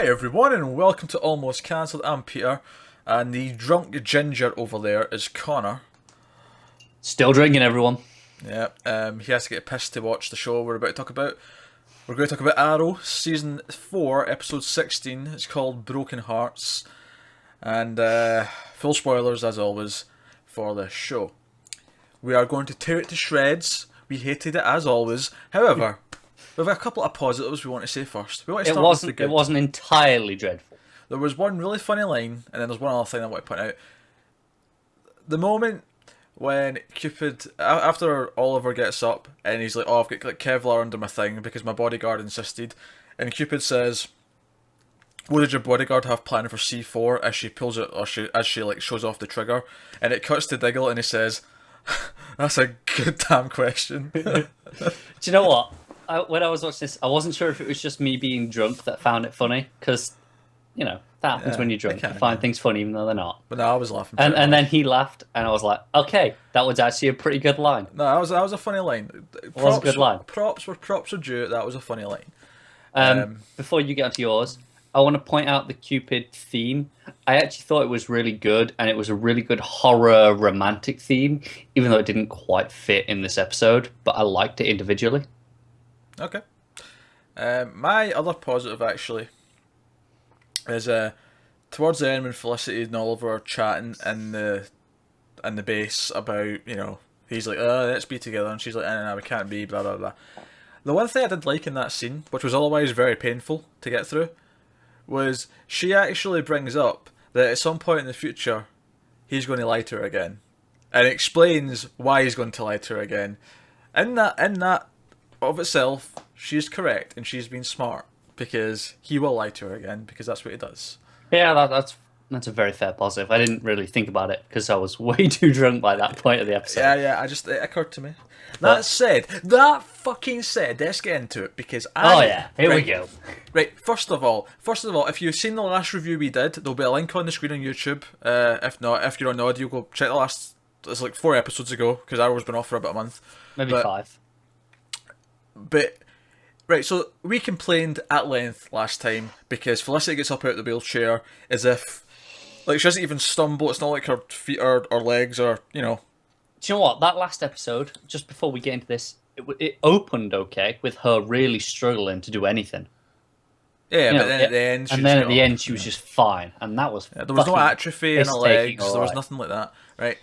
Hi everyone and welcome to Almost Cancelled. I'm Peter and the drunk ginger over there is Connor. Still drinking, everyone. Yeah, he has to get pissed to watch the show we're about to talk about. We're going to talk about Arrow, Season 4, Episode 16. It's called Broken Hearts. And full spoilers as always for the show. We are going to tear it to shreds. We hated it as always. However, we've got a couple of positives we want to say first. We want to start with the good. It wasn't entirely dreadful. There was one really funny line, and then there's one other thing I want to point out. The moment when Cupid, after Oliver gets up, and he's like, "Oh, I've got like Kevlar under my thing because my bodyguard insisted," and Cupid says, "What did your bodyguard have planned for C4?" As she pulls it, or as she like shows off the trigger, and it cuts to Diggle, and he says, "That's a good damn question." Do you know what? When I was watching this, I wasn't sure if it was just me being drunk that found it funny, because, you know, that happens when you're drunk. You find things funny even though they're not. But no, I was laughing. And then he laughed, and I was like, okay, that was actually a pretty good line. No, that was a funny line. It was a good line. Props were due. That was a funny line. Before you get onto yours, I want to point out the Cupid theme. I actually thought it was really good, and it was a really good horror romantic theme, even though it didn't quite fit in this episode, but I liked it individually. Okay. My other positive actually is towards the end when Felicity and Oliver are chatting in the base about, you know, he's like, let's be together, and she's like, no, we can't be, blah blah blah. The one thing I did like in that scene, which was otherwise very painful to get through, was she actually brings up that at some point in the future he's going to lie to her again, and explains why he's going to lie to her again. In that of itself, she's correct and she's been smart, because he will lie to her again, because that's what he does. Yeah, that's a very fair positive. I didn't really think about it because I was way too drunk by that point of the episode. Yeah, it occurred to me. That fucking said, let's get into it, because here we go. Right, first of all, if you've seen the last review we did, there'll be a link on the screen on YouTube. If not, if you're on audio, go check the last. It's like 4 episodes ago, because Arrow's been off for about a month. Maybe 5. But right, so we complained at length last time because Felicity gets up out of the wheelchair as if, like, she doesn't even stumble. It's not like her feet or legs or, you know. Do you know what? That last episode, just before we get into this, it opened okay with her really struggling to do anything. Yeah, but then at the end, she was just fine, and that was. Yeah, there was no atrophy in her legs. There was nothing like that. Right.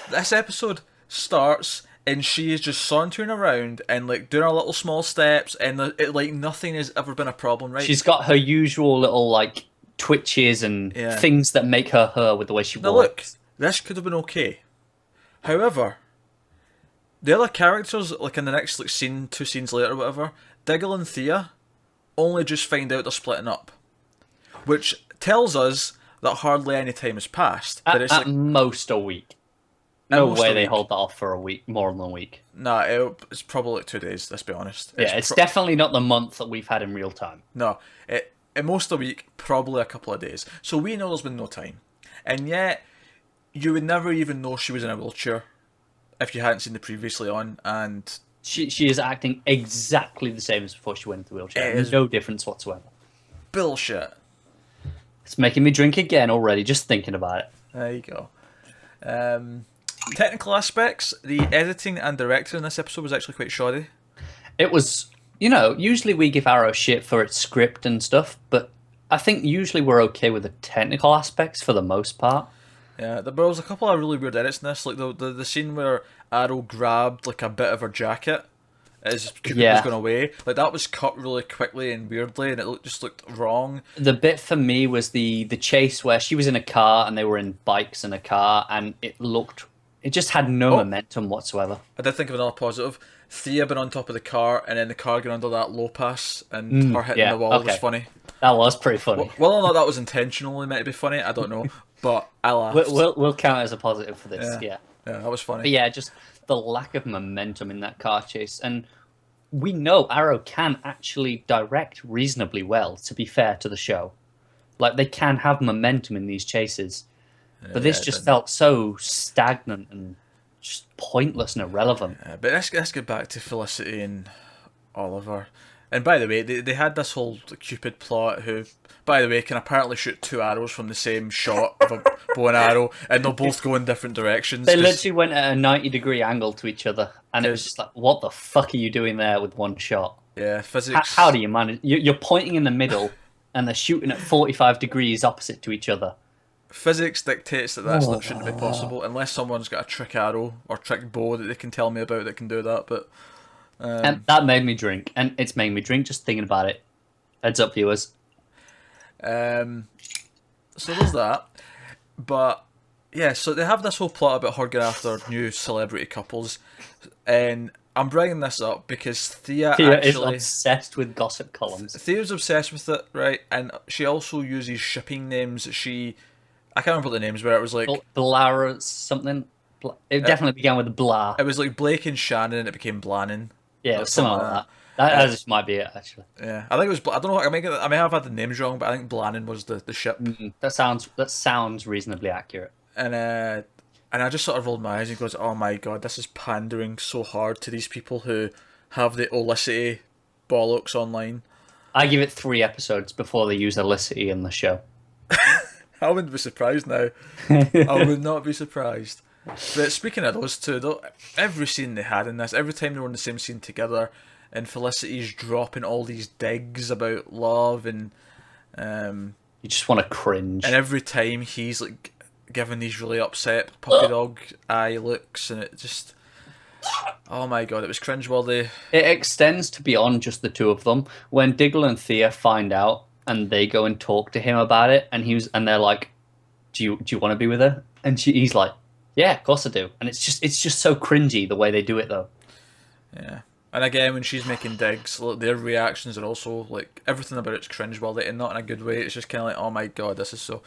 This episode starts, and she is just sauntering around and like doing her little small steps, and like nothing has ever been a problem, right? She's got her usual little like twitches and things that make her with the way she walks. Now look, this could have been okay. However, the other characters, like in the next like scene, 2 scenes later, or whatever, Diggle and Thea only just find out they're splitting up, which tells us that hardly any time has passed. At most a week. No way they hold that off for a week, more than a week. No, it's probably like 2 days, let's be honest. It's definitely not the month that we've had in real time. No, at most a week, probably a couple of days. So we know there's been no time. And yet, you would never even know she was in a wheelchair if you hadn't seen the previously on, and... She is acting exactly the same as before she went into the wheelchair. There's no difference whatsoever. Bullshit. It's making me drink again already, just thinking about it. There you go. Technical aspects, the editing and directing in this episode was actually quite shoddy. It was, you know, usually we give Arrow shit for its script and stuff, but I think usually we're okay with the technical aspects for the most part. Yeah, there was a couple of really weird edits in this, like the scene where Arrow grabbed like a bit of her jacket as Cupid was going away. Like that was cut really quickly and weirdly, and it just looked wrong. The bit for me was the chase where she was in a car and they were in bikes in a car, and it just had no momentum whatsoever. I did think of another positive. Thea been on top of the car, and then the car going under that low pass, and her hitting the wall was funny. That was pretty funny. Whether or not that was intentionally meant to be funny, I don't know. But I laughed. We'll count it as a positive for this, yeah. Yeah, that was funny. But yeah, just the lack of momentum in that car chase. And we know Arrow can actually direct reasonably well, to be fair to the show. Like, they can have momentum in these chases. But this just felt so stagnant and just pointless and irrelevant. But let's get back to Felicity and Oliver. And by the way, they had this whole Cupid plot who, by the way, can apparently shoot two arrows from the same shot of a bow and arrow, and they'll both go in different directions. They literally went at a 90-degree angle to each other, and it was 'cause- just like, what the fuck are you doing there with one shot? Yeah, physics. How do you manage? You're pointing in the middle, and they're shooting at 45 degrees opposite to each other. Physics dictates that shouldn't be possible unless someone's got a trick arrow or trick bow that they can tell me about that can do that. But And that made me drink, and it's made me drink just thinking about it. Heads up, viewers. so there's that. But yeah, so they have this whole plot about her going after new celebrity couples, and I'm bringing this up because Thea is obsessed with gossip columns. Thea's obsessed with it, right? And she also uses shipping names that I can't remember what the names were. It was like Blara something. It definitely began with blah. It was like Blake and Shannon, and it became Blannon. Yeah, something like that. That just might be it, actually. Yeah, I think it was. I don't know. I may have had the names wrong, but I think Blannon was the ship. That sounds reasonably accurate. And I just sort of rolled my eyes and goes, "Oh my god, this is pandering so hard to these people who have the Olicity bollocks online." I give it 3 episodes before they use Olicity in the show. I wouldn't be surprised now. I would not be surprised. But speaking of those two, though, every scene they had in this, every time they were in the same scene together, and Felicity's dropping all these digs about love, and you just want to cringe. And every time he's like giving these really upset puppy dog eye looks, and it just, oh my god, it was cringeworthy. It extends to beyond just the two of them. When Diggle and Thea find out, and they go and talk to him about it, and they're like, "Do you want to be with her?" And he's like, "Yeah, of course I do." And it's just so cringy the way they do it, though. Yeah, and again, when she's making digs, look, their reactions are also like everything about it's cringeworthy, and not in a good way. It's just kind of like, oh my god, this is so.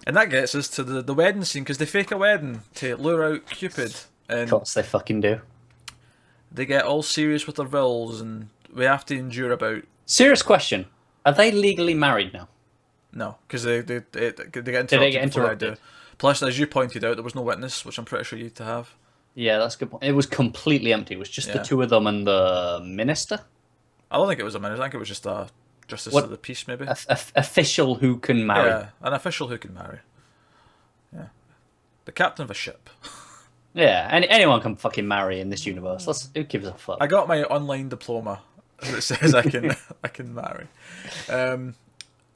And that gets us to the wedding scene, because they fake a wedding to lure out Cupid, and Of course they fucking do. they get all serious with their vows, and we have to endure about. Serious question: are they legally married now? No, because they get interrupted. Did they get before interrupted? do. Plus, as you pointed out, there was no witness, which I'm pretty sure you had to have. Yeah, that's a good point. It was completely empty. It was just the two of them and the minister. I don't think it was a minister. I think it was just a justice of the peace, maybe. Official who can marry. Yeah, an official who can marry. Yeah, the captain of a ship. Yeah, anyone can fucking marry in this universe. Who gives a fuck? I got my online diploma that says I can marry.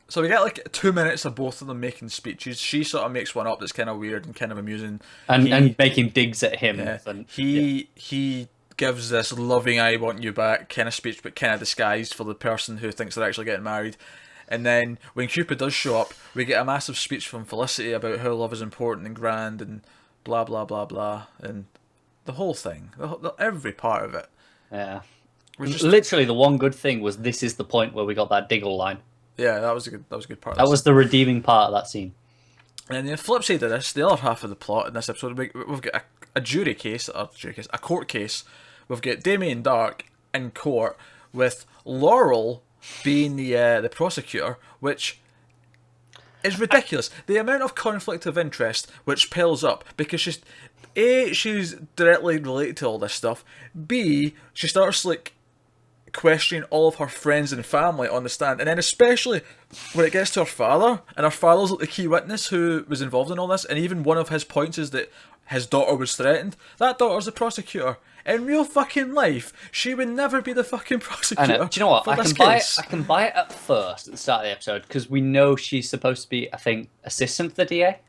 So we get like 2 minutes of both of them making speeches. She sort of makes one up that's kind of weird and kind of amusing, and making digs at him. Yeah, And, he gives this loving "I want you back" kind of speech, but kind of disguised for the person who thinks they're actually getting married. And then when Cupid does show up, we get a massive speech from Felicity about how love is important and grand and blah blah blah blah, and the whole thing, every part of it. Yeah. Just, literally, the one good thing was this is the point where we got that Diggle line. Yeah, that was a good part. That was the redeeming part of that scene. And the flip side of this, the other half of the plot in this episode, we've got a court case. We've got Damien Dark in court with Laurel being the prosecutor, which is ridiculous. The amount of conflict of interest which piles up because she's directly related to all this stuff. B, she starts like questioning all of her friends and family on the stand, and then especially when it gets to her father, and her father's like the key witness who was involved in all this, and even one of his points is that his daughter was threatened. That daughter's the prosecutor. In real fucking life, she would never be the fucking prosecutor. I know. Do you know what? I can buy it at first at the start of the episode because we know she's supposed to be, I think, assistant to the DA.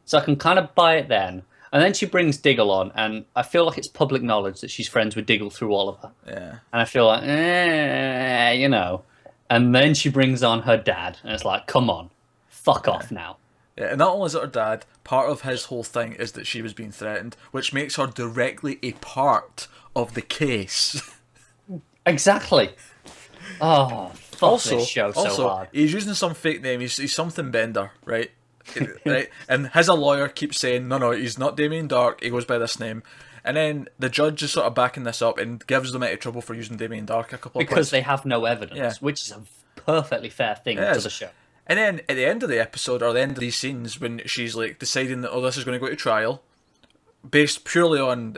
So I can kind of buy it then. And then she brings Diggle on, and I feel like it's public knowledge that she's friends with Diggle through Oliver. Yeah. And I feel like, you know. And then she brings on her dad, and it's like, come on, fuck off now. Yeah, and not only is it her dad, part of his whole thing is that she was being threatened, which makes her directly a part of the case. Exactly. Oh, fuck this show so hard. He's using some fake name. He's something Bender, right? Right? And his lawyer keeps saying, no, he's not Damien Dark, he goes by this name. And then the judge is sort of backing this up and gives them into trouble for using Damien Dark a couple of times. Because they have no evidence, which is a perfectly fair thing to the show. And then at the end of the episode, or the end of these scenes, when she's like deciding that, this is going to go to trial, based purely on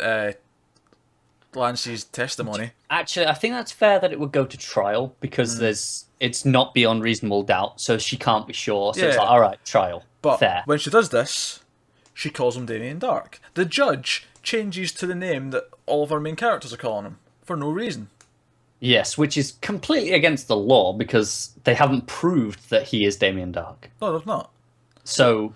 Lance's testimony. Actually, I think that's fair that it would go to trial because it's not beyond reasonable doubt, so she can't be sure. So it's Yeah. like, all right, trial. But Fair. when she does this, she calls him Damien Dark. The judge changes to the name that all of our main characters are calling him for no reason. Yes, which is completely against the law because they haven't proved that he is Damien Dark. No, they've not. So,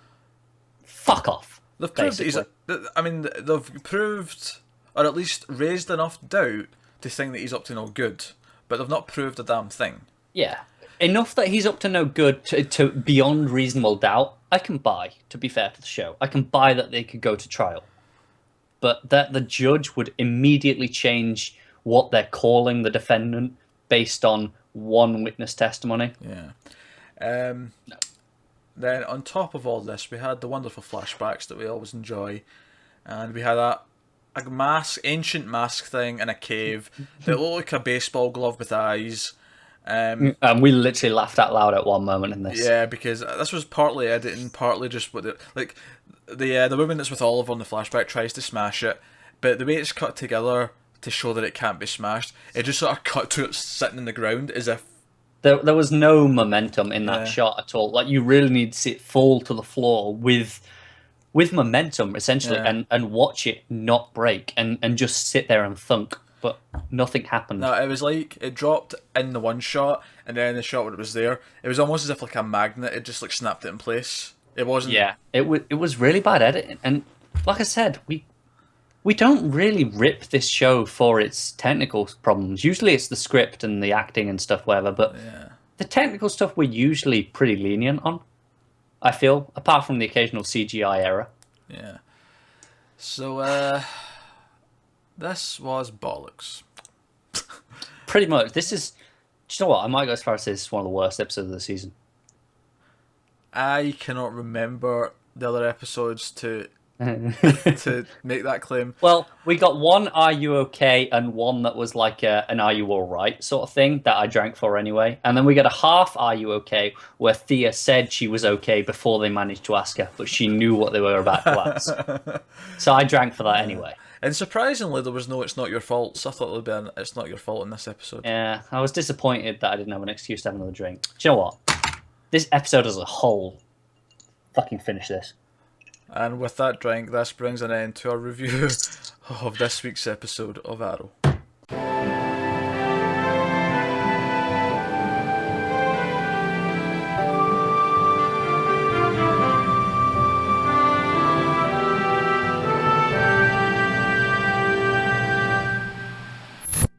fuck off. They've proved that basically. I mean, they've proved, or at least raised enough doubt to think that he's up to no good, but they've not proved a damn thing. Yeah. Enough that he's up to no good to beyond reasonable doubt, I can buy, to be fair to the show. I can buy that they could go to trial. But that the judge would immediately change what they're calling the defendant based on one witness testimony. Yeah. Then on top of all this, we had the wonderful flashbacks that we always enjoy, and we had a ancient mask thing in a cave that looked like a baseball glove with eyes. And we literally laughed out loud at one moment in this. Yeah, because this was partly editing, partly just what the woman that's with Oliver in the flashback tries to smash it, but the way it's cut together to show that it can't be smashed, it just sort of cut to it sitting in the ground as if There was no momentum in that shot at all. Like, you really need to see it fall to the floor with momentum, essentially, and watch it not break and just sit there and thunk. But nothing happened. No, it was like it dropped in the one shot, and then the shot when it was there, it was almost as if like a magnet had just like snapped it in place. It wasn't. Yeah, it was really bad editing, and like I said, we don't really rip this show for its technical problems. Usually, it's the script and the acting and stuff, whatever. But the technical stuff we're usually pretty lenient on. I feel, apart from the occasional CGI error. Yeah. So this was bollocks. Pretty much. This is. Do you know what? I might go as far as say this is one of the worst episodes of the season. I cannot remember the other episodes to make that claim. Well, we got one "Are you okay?" and one that was like an "Are you all right?" sort of thing that I drank for anyway. And then we got a half "Are you okay?" where Thea said she was okay before they managed to ask her, but she knew what they were about to ask. So I drank for that anyway. And surprisingly, there was no "It's not your fault." So I thought there would be an "It's not your fault" in this episode. Yeah, I was disappointed that I didn't have an excuse to have another drink. Do you know what? This episode as a whole, fucking finish this. And with that drink, this brings an end to our review of this week's episode of Arrow.